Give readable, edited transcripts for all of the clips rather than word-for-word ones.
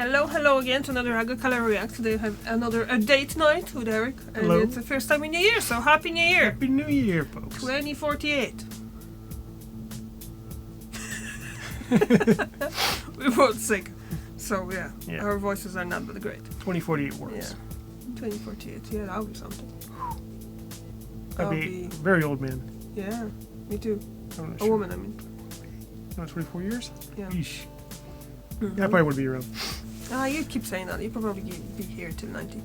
Hello again to another Agricolor React. Today I have another date night with Eric. And Hello. It's the first time in the year, so Happy New Year! Happy New Year, folks. 2048. We're both sick. So yeah, our voices are not that great. 2048 works. Yeah. 2048, yeah, that'll be something. I'll be a very old man. Yeah, me too. I'm not A sure. woman, I mean. No, 24 years? Yeah. Yeesh. Mm-hmm. Yeah, I probably would be around. You keep saying that. You probably be here till 90.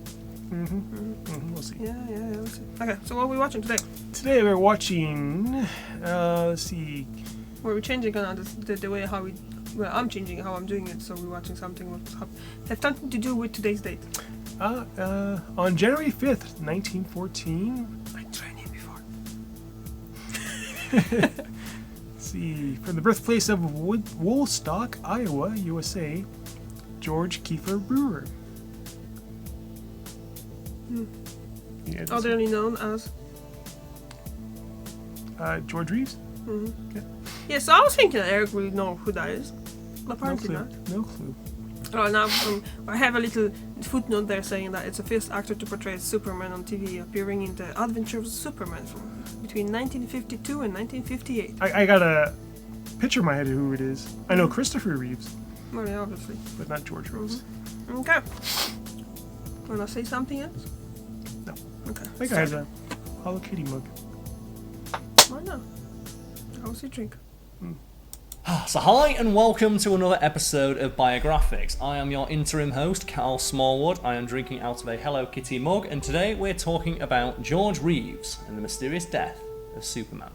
We'll see. Yeah, we'll see. Okay, so what are we watching today? Today we're watching, let's see. We're changing the way how we... Well, I'm changing how I'm doing it, so we're watching something that has something to do with today's date. On January 5th, 1914. I trained here before. Let's see. From the birthplace of Woolstock, Iowa, USA, George Kiefer Brewer. Yeah, Otherly known as... George Reeves? Mm-hmm. Yeah, so I was thinking that Eric would know who that is. Apparently not. No clue. Oh, now I have a little footnote there saying that it's the first actor to portray Superman on TV, appearing in The Adventures of Superman from between 1952 and 1958. I got a picture in my head of who it is. I know Christopher Reeves. Well, yeah, obviously. But not George Reeves. Okay. Wanna say something else? No. Okay. I think I have a Hello Kitty mug. Why not? How was your drink? So hi and welcome to another episode of Biographics. I am your interim host, Cal Smallwood. I am drinking out of a Hello Kitty mug, and today we're talking about George Reeves and the mysterious death of Superman.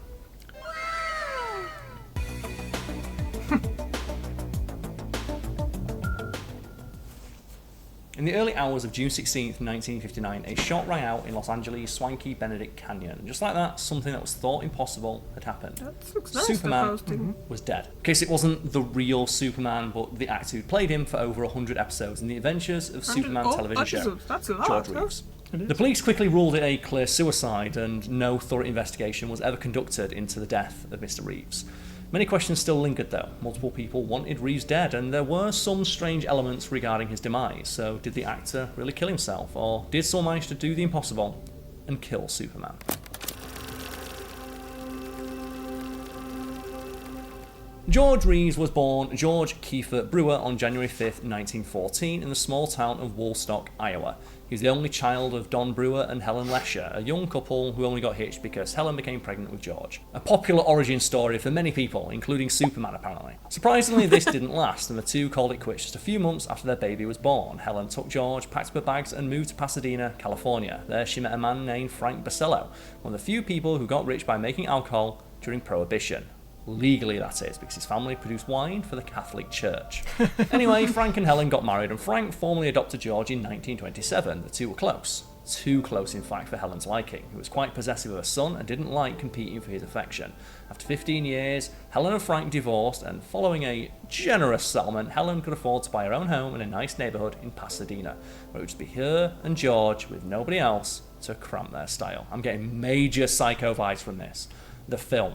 In the early hours of June 16th, 1959, a shot rang out in Los Angeles' swanky Benedict Canyon. And just like that, something that was thought impossible had happened. That looks nice. Superman was dead. In case it wasn't the real Superman, but the actor who played him for over 100 episodes in the Adventures of Superman television show, That's a lot. George Reeves. The police quickly ruled it a clear suicide, and no thorough investigation was ever conducted into the death of Mr. Reeves. Many questions still lingered though. Multiple people wanted Reeves dead, and there were some strange elements regarding his demise. So did the actor really kill himself, or did someone manage to do the impossible and kill Superman? George Reeves was born George Kiefer Brewer on January 5th, 1914 in the small town of Woolstock, Iowa. He was the only child of Don Brewer and Helen Lesher, a young couple who only got hitched because Helen became pregnant with George. A popular origin story for many people, including Superman apparently. Surprisingly, this didn't last, and the two called it quits just a few months after their baby was born. Helen took George, packed up her bags and moved to Pasadena, California. There she met a man named Frank Basello, one of the few people who got rich by making alcohol during Prohibition. Legally, that is, because his family produced wine for the Catholic Church. Anyway, Frank and Helen got married, and Frank formally adopted George in 1927. The two were close. Too close, in fact, for Helen's liking, who was quite possessive of her son and didn't like competing for his affection. After 15 years, Helen and Frank divorced, and following a generous settlement, Helen could afford to buy her own home in a nice neighbourhood in Pasadena, where it would just be her and George, with nobody else to cramp their style. I'm getting major Psycho vibes from this. The film,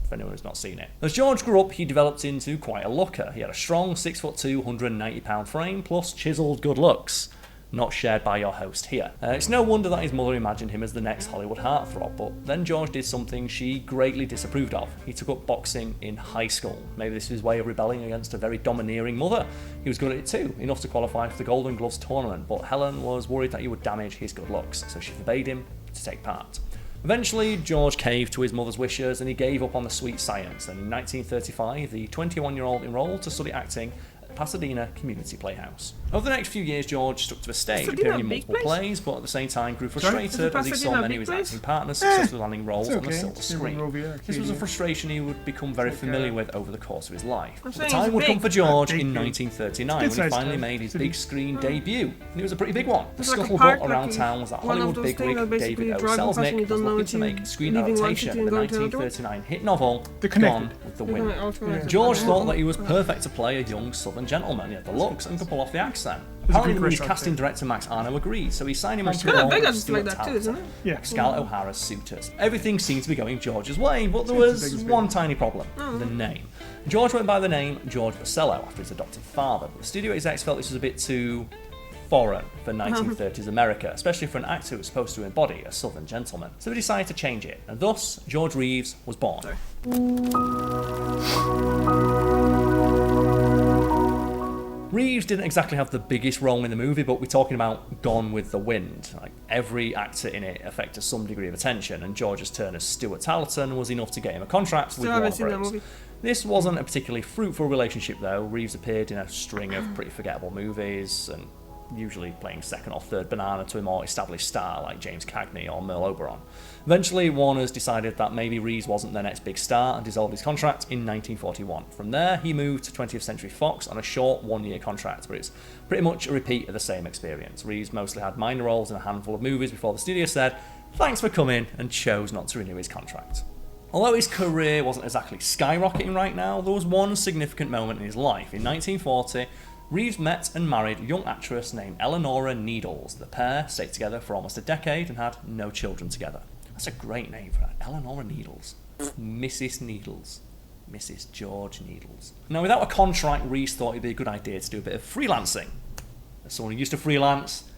for anyone who's not seen it. As George grew up, he developed into quite a looker. He had a strong 6'2", 190-pound frame, plus chiselled good looks. Not shared by your host here. It's no wonder that his mother imagined him as the next Hollywood heartthrob, but then George did something she greatly disapproved of. He took up boxing in high school. Maybe this was his way of rebelling against a very domineering mother. He was good at it too, enough to qualify for the Golden Gloves tournament, but Helen was worried that he would damage his good looks, so she forbade him to take part. Eventually, George caved to his mother's wishes and he gave up on the sweet science, and in 1935, the 21-year-old enrolled to study acting at Pasadena Community Playhouse. Over the next few years, George stuck to the stage, appearing in multiple plays, but at the same time grew frustrated as he saw many of his acting partners successfully landing roles on the silver screen. This was a frustration he would become very familiar with over the course of his life. The time would come for George in 1939 when he finally made his big screen debut, and it was a pretty big one. The scuttlebutt around town was that Hollywood bigwig David O. Selznick was looking to make a screen adaptation of the 1939 hit novel Gone with the Wind. George thought that he was perfect to play a young southern Southern gentleman. He had the looks and could pull off the accent. a Apparently, Greek Reeves' restaurant casting thing. director Max Arno agreed, so he signed him on to a Yeah, role Vegas of is Stuart like that too, Talbot, isn't it? Yeah. Scarlett O'Hara's suitors. Everything seemed to be going George's way, but there It's was Vegas, one Vegas. tiny problem: the name. George went by the name George Basello after his adopted father, but the studio execs felt this was a bit too foreign for 1930s America, especially for an actor who was supposed to embody a Southern gentleman. So they decided to change it, and thus George Reeves was born. Sorry. Reeves didn't exactly have the biggest role in the movie, but we're talking about Gone with the Wind. Like, every actor in it affected some degree of attention, and George's turn as Stuart Tallerton was enough to get him a contract with Still haven't Warner seen that Bros. movie. This wasn't a particularly fruitful relationship, though. Reeves appeared in a string of pretty forgettable movies, and usually playing second or third banana to a more established star like James Cagney or Merle Oberon. Eventually, Warner's decided that maybe Reeves wasn't their next big star and dissolved his contract in 1941. From there, he moved to 20th Century Fox on a short one-year contract, but it's pretty much a repeat of the same experience. Reeves mostly had minor roles in a handful of movies before the studio said, "Thanks for coming," and chose not to renew his contract. Although his career wasn't exactly skyrocketing right now, there was one significant moment in his life. In 1940, Reeves met and married a young actress named Eleanora Needles. The pair stayed together for almost a decade and had no children together. That's a great name for her, Eleanora Needles. Mrs. Needles. Mrs. George Needles. Now, without a contract, Reeves thought it'd be a good idea to do a bit of freelancing. As someone who used to freelance,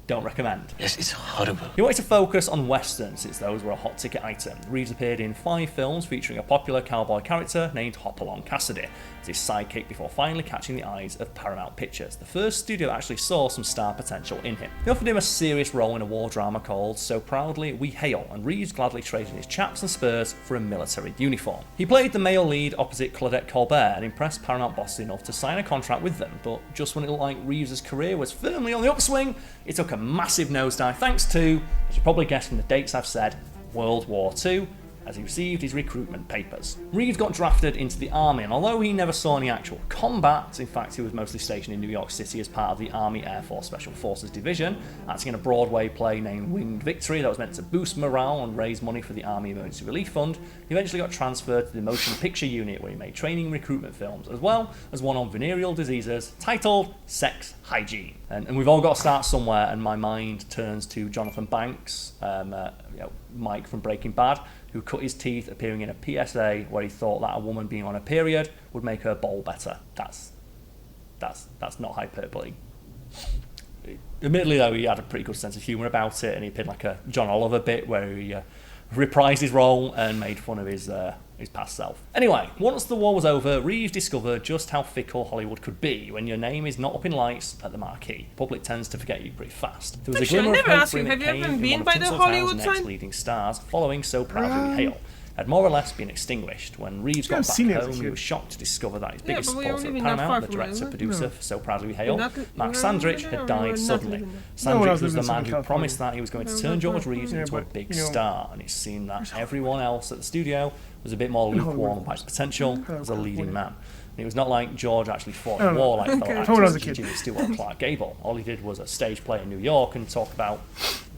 don't recommend. Yes, it's horrible. He wanted to focus on westerns since those were a hot ticket item. Reeves appeared in 5 films featuring a popular cowboy character named Hopalong Cassidy as his sidekick before finally catching the eyes of Paramount Pictures, the first studio that actually saw some star potential in him. They offered him a serious role in a war drama called So Proudly We Hail, and Reeves gladly traded his chaps and spurs for a military uniform. He played the male lead opposite Claudette Colbert and impressed Paramount bosses enough to sign a contract with them, but just when it looked like Reeves' career was firmly on the upswing, it took a massive nosedive thanks to, as you probably guessed from the dates I've said, World War II, as he received his recruitment papers. Reeves got drafted into the army, and although he never saw any actual combat, in fact he was mostly stationed in New York City as part of the Army Air Force Special Forces Division, acting in a Broadway play named Winged Victory that was meant to boost morale and raise money for the Army Emergency Relief Fund. He eventually got transferred to the Motion Picture Unit, where he made training recruitment films, as well as one on venereal diseases titled Sex Hygiene. And we've all got to start somewhere, and my mind turns to Jonathan Banks, Mike from Breaking Bad, who cut his teeth appearing in a PSA where he thought that a woman being on a period would make her bowl better. That's not hyperbole. Admittedly, though, he had a pretty good sense of humour about it, and he did like a John Oliver bit where he reprised his role and made fun of his past self. Anyway, once the war was over, Reeves discovered just how fickle Hollywood could be when your name is not up in lights at the marquee. The public tends to forget you pretty fast. There was Actually, a glimmer I of never hope asked for you, him have that you came ever in been one of by the Tinseltown's Hollywood next sign? leading stars, following So Proudly We Hail. Had more or less been extinguished. When Reeves got I've back seen it as a home, he kid. was shocked to discover that his Yeah, biggest but we supporter were at living not far Paramount, the from there, director, isn't it? producer for So Proudly We Hail, Not- Mark we Sandrich, were had not died suddenly. living there. No, when I Sandrich was was the living in man who Southern promised California. that he was going to No, turn no, George no, Reeves no. into a Yeah, but, big you know, star, and it's seen that everyone else at the studio was a bit more lukewarm about his potential as a leading man. And it was not like George actually fought in war like fellow Okay. When I was a actors kid. Jimmy Stewart or Clark Gable. All he did was a stage play in New York and talk about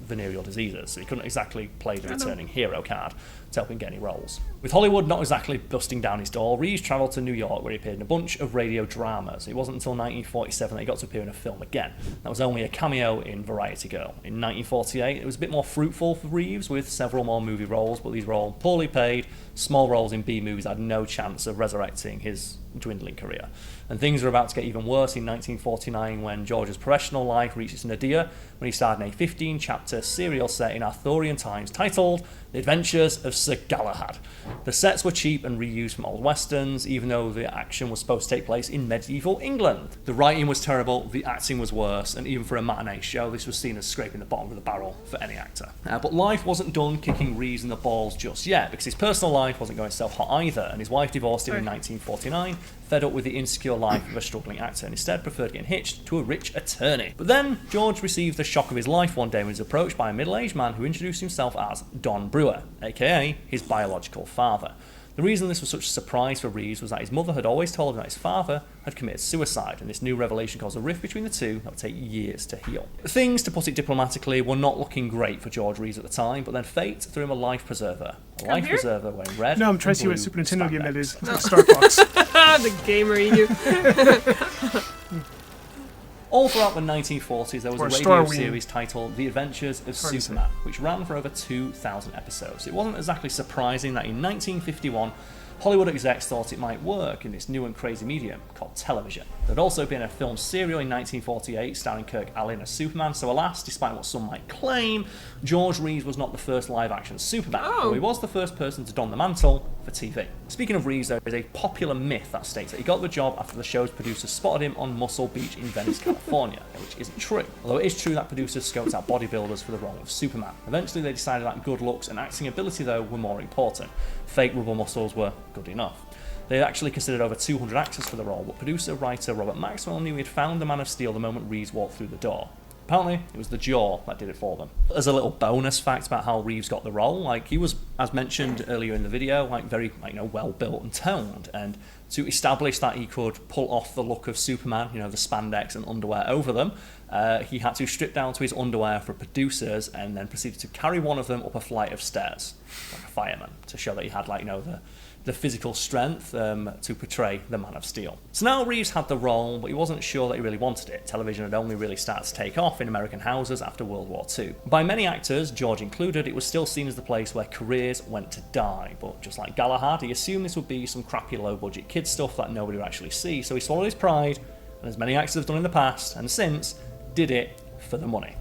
venereal diseases, so he couldn't exactly play the returning hero card to help him get any roles. With Hollywood not exactly busting down his door, Reeves travelled to New York, where he appeared in a bunch of radio dramas. It wasn't until 1947 that he got to appear in a film again. That was only a cameo in Variety Girl. In 1948, it was a bit more fruitful for Reeves, with several more movie roles, but these were all poorly paid. Small roles in B movies had no chance of resurrecting his dwindling career. And things were about to get even worse in 1949 when George's professional life reached its nadir when he starred in a 15-chapter serial set in Arthurian times titled The Adventures of Sir Galahad. The sets were cheap and reused from old westerns, even though the action was supposed to take place in medieval England. The writing was terrible, the acting was worse, and even for a matinee show, this was seen as scraping the bottom of the barrel for any actor. But life wasn't done kicking Reeves in the balls just yet, because his personal life wasn't going so hot either, and his wife divorced him in 1949, fed up with the insecure life of a struggling actor, and instead preferred getting hitched to a rich attorney. But then, George received the shock of his life one day when he was approached by a middle-aged man who introduced himself as Don Brewer, aka his biological father. The reason this was such a surprise for Reeves was that his mother had always told him that his father had committed suicide, and this new revelation caused a rift between the two that would take years to heal. Things, to put it diplomatically, were not looking great for George Reeves at the time, but then fate threw him a life preserver. A life preserver wearing red. No, I'm trying to see and what Super Nintendo game that is. spandex. It's like Star Fox. The gamer in you. All throughout the 1940s, there was Or a Star radio Wing. series titled The Adventures of Hard to Superman, which ran for over 2,000 episodes. It wasn't exactly surprising that in 1951, Hollywood execs thought it might work in this new and crazy medium called television. There'd also been a film serial in 1948 starring Kirk Allen as Superman, so alas, despite what some might claim, George Reeves was not the first live-action Superman, though he was the first person to don the mantle for TV. Speaking of Reeves, there is a popular myth that states that he got the job after the show's producers spotted him on Muscle Beach in Venice, California, which isn't true. Although it is true that producers scoped out bodybuilders for the role of Superman. Eventually they decided that good looks and acting ability, though, were more important. Fake rubber muscles were good enough. They had actually considered over 200 actors for the role, but producer-writer Robert Maxwell knew he had found the Man of Steel the moment Reeves walked through the door. Apparently, it was the jaw that did it for them. As a little bonus fact about how Reeves got the role, he was, as mentioned earlier in the video, very well built and toned, and to establish that he could pull off the look of Superman, the spandex and underwear over them, he had to strip down to his underwear for producers and then proceeded to carry one of them up a flight of stairs, like a fireman, to show that he had the physical strength to portray the Man of Steel. So now Reeves had the role, but he wasn't sure that he really wanted it. Television had only really started to take off in American houses after World War II. By many actors, George included, it was still seen as the place where careers went to die. But just like Galahad, he assumed this would be some crappy low-budget kid stuff that nobody would actually see, so he swallowed his pride, and as many actors have done in the past and since, did it for the money.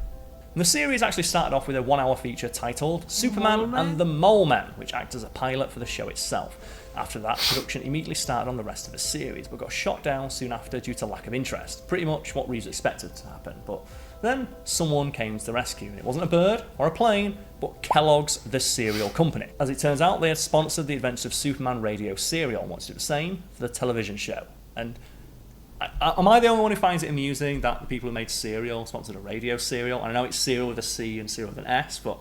And the series actually started off with a 1-hour feature titled Superman and the Mole Men, which acted as a pilot for the show itself. After that, production immediately started on the rest of the series, but got shot down soon after due to lack of interest. Pretty much what Reeves expected to happen, but then someone came to the rescue, and it wasn't a bird or a plane, but Kellogg's The Cereal Company. As it turns out, they had sponsored the Adventures of Superman radio serial and wanted to do the same for the television show. And am I the only one who finds it amusing that the people who made cereal sponsored a radio serial? I know it's cereal with a C and cereal with an S, but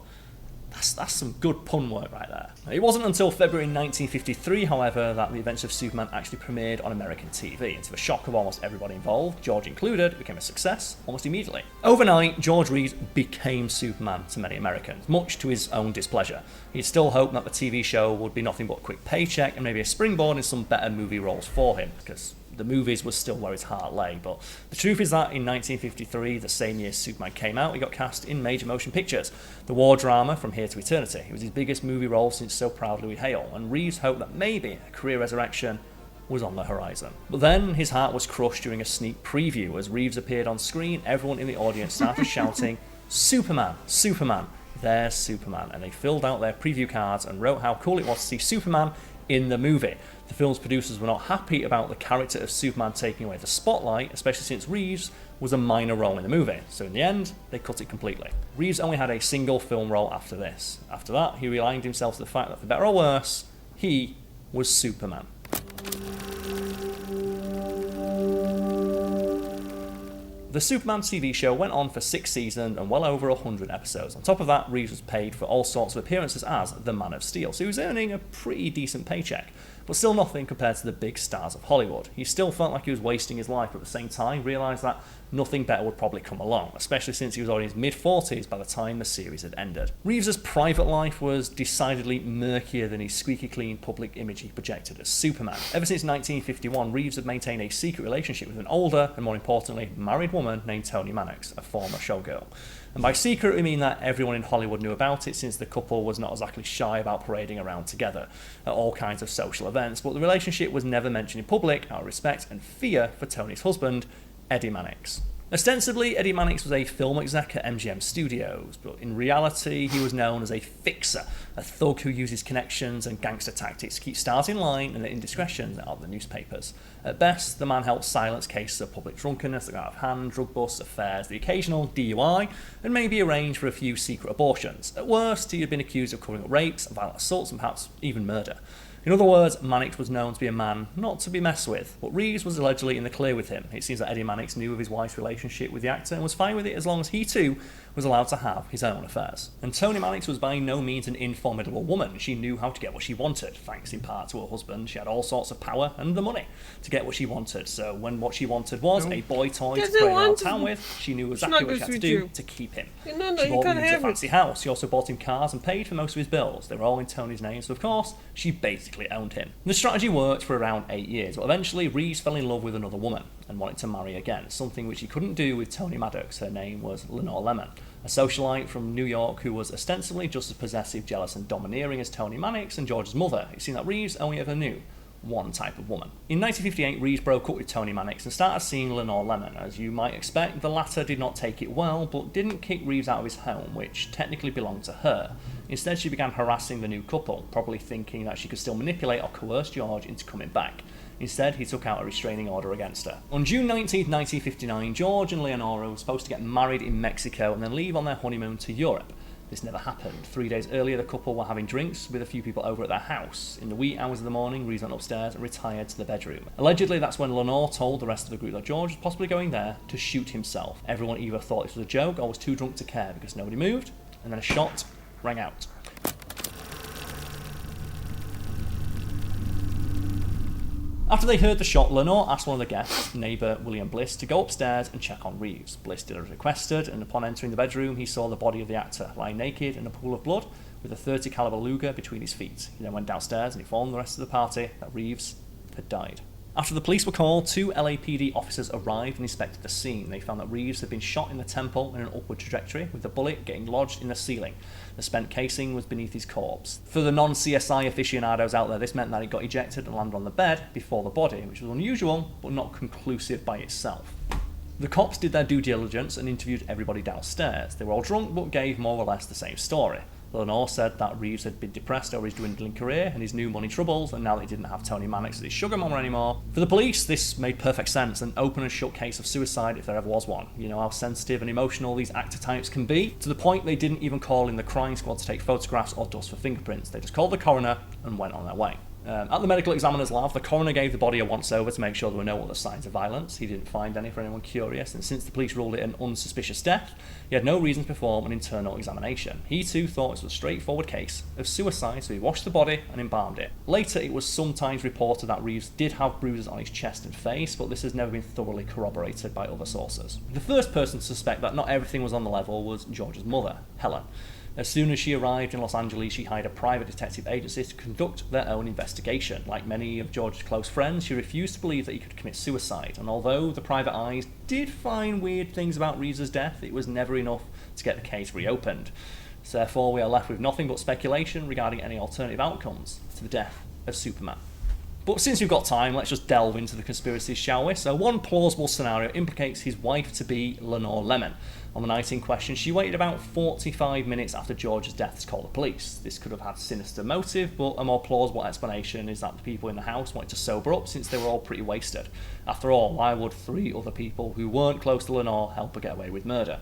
that's some good pun work right there. It wasn't until February 1953, however, that The Adventures of Superman actually premiered on American TV, and to the shock of almost everybody involved, George included, it became a success almost immediately. Overnight, George Reeves became Superman to many Americans, much to his own displeasure. He still hoped that the TV show would be nothing but a quick paycheck and maybe a springboard in some better movie roles for him, because the movies was still where his heart lay. But the truth is that in 1953, the same year Superman came out, he got cast in major motion pictures. The war drama From Here to Eternity. It was his biggest movie role since So Proudly We Hail, and Reeves hoped that maybe a career resurrection was on the horizon. But then his heart was crushed during a sneak preview. As Reeves appeared on screen, everyone in the audience started shouting, "Superman! Superman! There's Superman!" And they filled out their preview cards and wrote how cool it was to see Superman in the movie. The film's producers were not happy about the character of Superman taking away the spotlight, especially since Reeves was a minor role in the movie, so in the end, they cut it completely. Reeves only had a single film role after this. After that, he realigned himself to the fact that, for better or worse, he was Superman. The Superman TV show went on for 6 seasons and well over 100 episodes. On top of that, Reeves was paid for all sorts of appearances as the Man of Steel, so he was earning a pretty decent paycheck, but still nothing compared to the big stars of Hollywood. He still felt like he was wasting his life, but at the same time realised that nothing better would probably come along, especially since he was already in his mid-40s by the time the series had ended. Reeves' private life was decidedly murkier than his squeaky clean public image he projected as Superman. Ever since 1951, Reeves had maintained a secret relationship with an older, and more importantly, married woman named Toni Mannix, a former showgirl. And by secret, we mean that everyone in Hollywood knew about it, since the couple was not exactly shy about parading around together at all kinds of social events, but the relationship was never mentioned in public out of respect and fear for Tony's husband, Eddie Mannix. Ostensibly, Eddie Mannix was a film exec at MGM Studios, but in reality, he was known as a fixer, a thug who uses connections and gangster tactics to keep stars in line and let indiscretions out of the newspapers. At best, the man helped silence cases of public drunkenness that got out of hand, drug busts, affairs, the occasional DUI, and maybe arrange for a few secret abortions. At worst, he had been accused of covering up rapes, violent assaults, and perhaps even murder. In other words, Mannix was known to be a man not to be messed with, but Reeves was allegedly in the clear with him. It seems that Eddie Mannix knew of his wife's relationship with the actor and was fine with it as long as he too was allowed to have his own affairs. And Toni Mannix was by no means an informidable woman. She knew how to get what she wanted. Thanks in part to her husband, she had all sorts of power and the money to get what she wanted. So when what she wanted was a boy toy to play around town with, she knew exactly what she had to do to keep him. She bought Reeves a fancy house. She also bought him cars and paid for most of his bills. They were all in Tony's name, so of course, she basically owned him. The strategy worked for around 8 years, but eventually Reeves fell in love with another woman and wanted to marry again, something which he couldn't do with Toni Maddox. Her name was Lenore Lemon, a socialite from New York who was ostensibly just as possessive, jealous and domineering as Toni Mannix and George's mother. It seemed that Reeves only ever knew one type of woman. In 1958, Reeves broke up with Toni Mannix and started seeing Lenore Lemon. As you might expect, the latter did not take it well, but didn't kick Reeves out of his home, which technically belonged to her. Instead, she began harassing the new couple, probably thinking that she could still manipulate or coerce George into coming back. Instead, he took out a restraining order against her. On June 19, 1959, George and Leonora were supposed to get married in Mexico and then leave on their honeymoon to Europe. This never happened. 3 days earlier, the couple were having drinks with a few people over at their house. In the wee hours of the morning, Reeves went upstairs and retired to the bedroom. Allegedly, that's when Lenore told the rest of the group that George was possibly going there to shoot himself. Everyone either thought this was a joke or was too drunk to care because nobody moved, and then a shot rang out. After they heard the shot, Lenore asked one of the guests, neighbour William Bliss, to go upstairs and check on Reeves. Bliss did as requested, and upon entering the bedroom, he saw the body of the actor lying naked in a pool of blood with a .30 caliber Luger between his feet. He then went downstairs and informed the rest of the party that Reeves had died. After the police were called, 2 LAPD officers arrived and inspected the scene. They found that Reeves had been shot in the temple in an upward trajectory, with the bullet getting lodged in the ceiling. The spent casing was beneath his corpse. For the non-CSI aficionados out there, this meant that it got ejected and landed on the bed before the body, which was unusual, but not conclusive by itself. The cops did their due diligence and interviewed everybody downstairs. They were all drunk, but gave more or less the same story. Lenore said that Reeves had been depressed over his dwindling career and his new money troubles, and now that he didn't have Toni Mannix as his sugar mama anymore. For the police, this made perfect sense, an open and shut case of suicide if there ever was one. You know how sensitive and emotional these actor types can be, to the point they didn't even call in the crime squad to take photographs or dust for fingerprints. They just called the coroner and went on their way. At the medical examiner's lab, the coroner gave the body a once-over to make sure there were no other signs of violence. He didn't find any for anyone curious, and since the police ruled it an unsuspicious death, he had no reason to perform an internal examination. He too thought it was a straightforward case of suicide, so he washed the body and embalmed it. Later, it was sometimes reported that Reeves did have bruises on his chest and face, but this has never been thoroughly corroborated by other sources. The first person to suspect that not everything was on the level was George's mother, Helen. As soon as she arrived in Los Angeles, she hired a private detective agency to conduct their own investigation. Like many of George's close friends, she refused to believe that he could commit suicide, and although the private eyes did find weird things about Reeves' death, it was never enough to get the case reopened. So therefore, we are left with nothing but speculation regarding any alternative outcomes to the death of Superman. But since we've got time, let's just delve into the conspiracies, shall we? So one plausible scenario implicates his wife-to-be, Lenore Lemon. On the night in question, she waited about 45 minutes after George's death to call the police. This could have had sinister motive, but a more plausible explanation is that the people in the house wanted to sober up since they were all pretty wasted. After all, why would 3 other people who weren't close to Lenore help her get away with murder?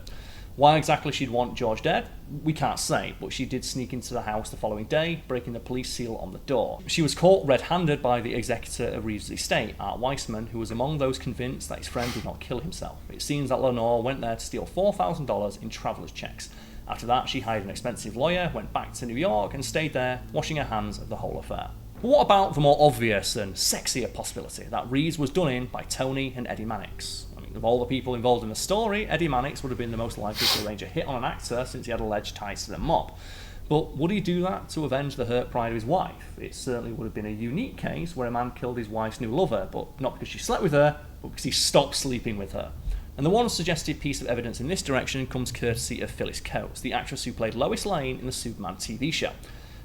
Why exactly she'd want George dead, we can't say, but she did sneak into the house the following day, breaking the police seal on the door. She was caught red-handed by the executor of Reeves' estate, Art Weissman, who was among those convinced that his friend did not kill himself. It seems that Lenore went there to steal $4,000 in traveller's checks. After that, she hired an expensive lawyer, went back to New York, and stayed there, washing her hands of the whole affair. But what about the more obvious and sexier possibility that Reeves was done in by Toni and Eddie Mannix? Of all the people involved in the story, Eddie Mannix would have been the most likely to arrange a hit on an actor since he had alleged ties to the mob. But would he do that to avenge the hurt pride of his wife? It certainly would have been a unique case where a man killed his wife's new lover, but not because she slept with her, but because he stopped sleeping with her. And the one suggested piece of evidence in this direction comes courtesy of Phyllis Coates, the actress who played Lois Lane in the Superman TV show.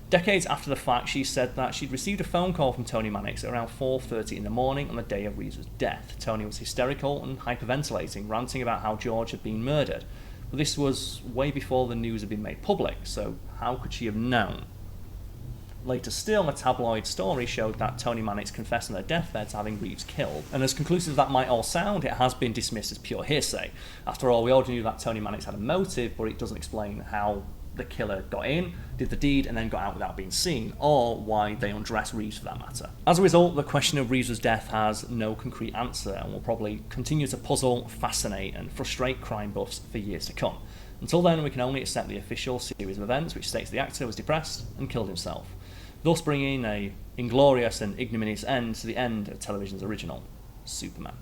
Decades after the fact, she said that she'd received a phone call from Toni Mannix at around 4:30 in the morning on the day of Reeves' death. Toni was hysterical and hyperventilating, ranting about how George had been murdered. But this was way before the news had been made public, so how could she have known? Later still, a tabloid story showed that Toni Mannix confessed on her deathbed to having Reeves killed. And as conclusive as that might all sound, it has been dismissed as pure hearsay. After all, we already knew that Toni Mannix had a motive, but it doesn't explain how the killer got in, did the deed, and then got out without being seen, or why they undressed Reeves for that matter. As a result, the question of Reeves' death has no concrete answer and will probably continue to puzzle, fascinate, and frustrate crime buffs for years to come. Until then, we can only accept the official series of events which states the actor was depressed and killed himself, thus bringing a inglorious and ignominious end to the end of television's original Superman.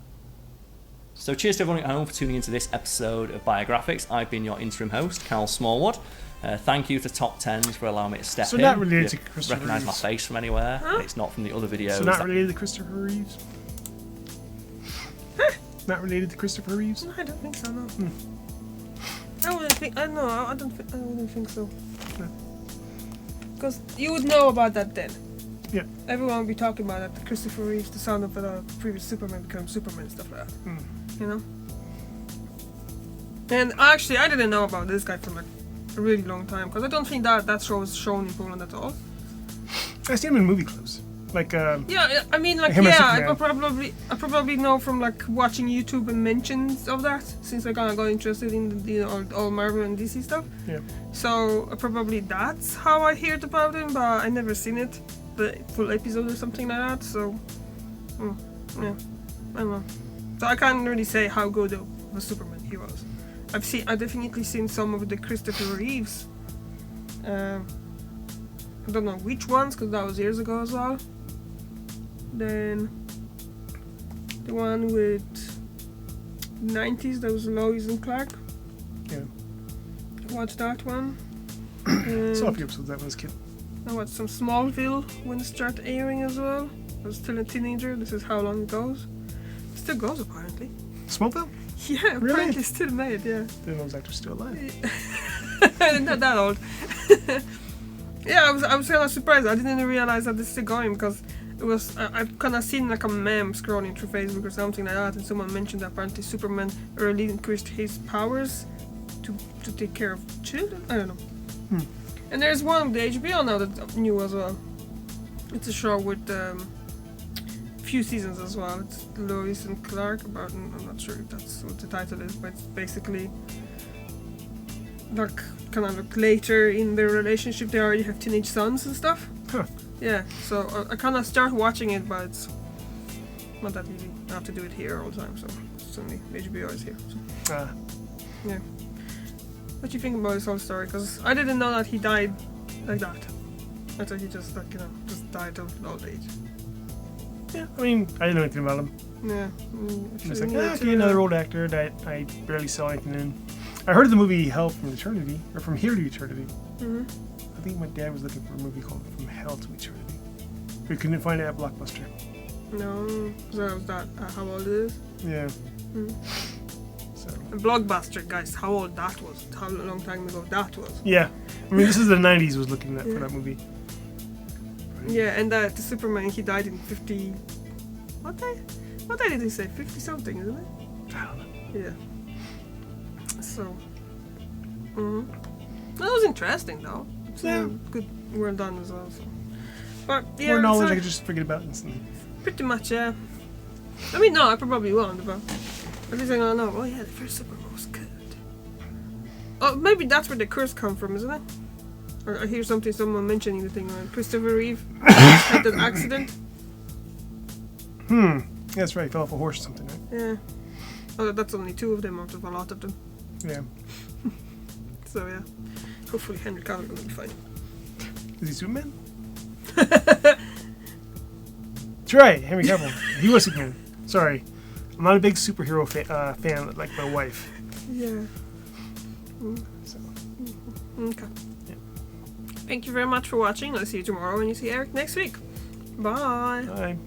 So cheers to everyone at home for tuning into this episode of Biographics. I've been your interim host, Cal Smallwood. Thank you to Top 10s for allowing me to step in. So not related to Christopher recognise my Reeves. face from anywhere. Huh? It's not from the other videos. So not related to Christopher Reeves? Not related to Christopher Reeves? No, I don't think so, no. I wouldn't think... I wouldn't think so. Because you would know about that then. Yeah. Everyone would be talking about that. Christopher Reeves, the son of the previous Superman, became Superman and stuff like that. You know? And actually, I didn't know about this guy for like a really long time, because I don't think that show was shown in Poland at all. I see him in movie clips. Like, Yeah, I mean, like, him as yeah, Superman. I probably know from like watching YouTube and mentions of that, since I kind of got interested in the all Marvel and DC stuff. yeah. So probably that's how I heard about him, but I never seen it, the full episode or something like that. So, yeah, I don't know. So I can't really say how good of a Superman he was. I definitely seen some of the Christopher Reeves. I don't know which ones, because that was years ago as well. Then the one with 90s, that was Lois and Clark. Yeah. I watched that one. Saw a And few episodes of that when I was a kid. I watched some Smallville when it started airing as well. I was still a teenager. This is how long it goes. It still goes apparently. Smallville? Yeah, Really? apparently still made, yeah. Didn't know those actors still alive. Not that old. Yeah, I was kind of surprised. I didn't realize that it's still going, because it was I've kind of seen like a meme scrolling through Facebook or something like that, and someone mentioned that apparently Superman relinquished his powers to take care of children. I don't know. And there's one with the HBO now that's new as well. It's a show with few seasons as well. It's Lois and Clark. I'm not sure if that's what the title is, but it's basically like kind of like later in their relationship they already have teenage sons and stuff. Huh. Yeah, so I kind of start watching it, but it's not that easy. I have to do it here all the time, so it's only HBO is here. So. Yeah. What do you think about this whole story? Because I didn't know that he died like that. I thought he just like just died of old age. Yeah, I mean, I didn't know anything about him. Yeah. It's like, okay, another old actor that I barely saw anything in. I heard of the movie Hell from Eternity, or From Here to Eternity. I think my dad was looking for a movie called From Hell to Eternity. We couldn't find it at Blockbuster. No, so that how old it is? Yeah. So. And Blockbuster, guys, how old that was? How long time ago that was? Yeah. I mean, this is the 90s was looking at for that movie. Yeah, and the Superman, he died in 50... What day did he say? 50 something, isn't it? I don't know. Yeah. So... That was interesting, though. So Yeah. good, well done as well. So. But, yeah... More knowledge so I could just forget about instantly. pretty much, yeah. I mean, no, I probably won't, but... At least I'm gonna know, oh yeah, the first Superman was good. Oh, maybe that's where the curse come from, isn't it? Or I hear someone mentioning the thing, Christopher Reeve had that accident. Yeah, that's right. He fell off a horse or something, right? Yeah. Oh, that's only 2 of them out of a lot of them. Yeah. So yeah. Hopefully Henry Cavill will be fine. Is he Superman? That's right, Henry Cavill. He was Superman. Sorry. I'm not a big superhero fan like my wife. Yeah. So. Okay. Yeah. Thank you very much for watching. I'll see you tomorrow and you see Eric next week. Bye. Bye.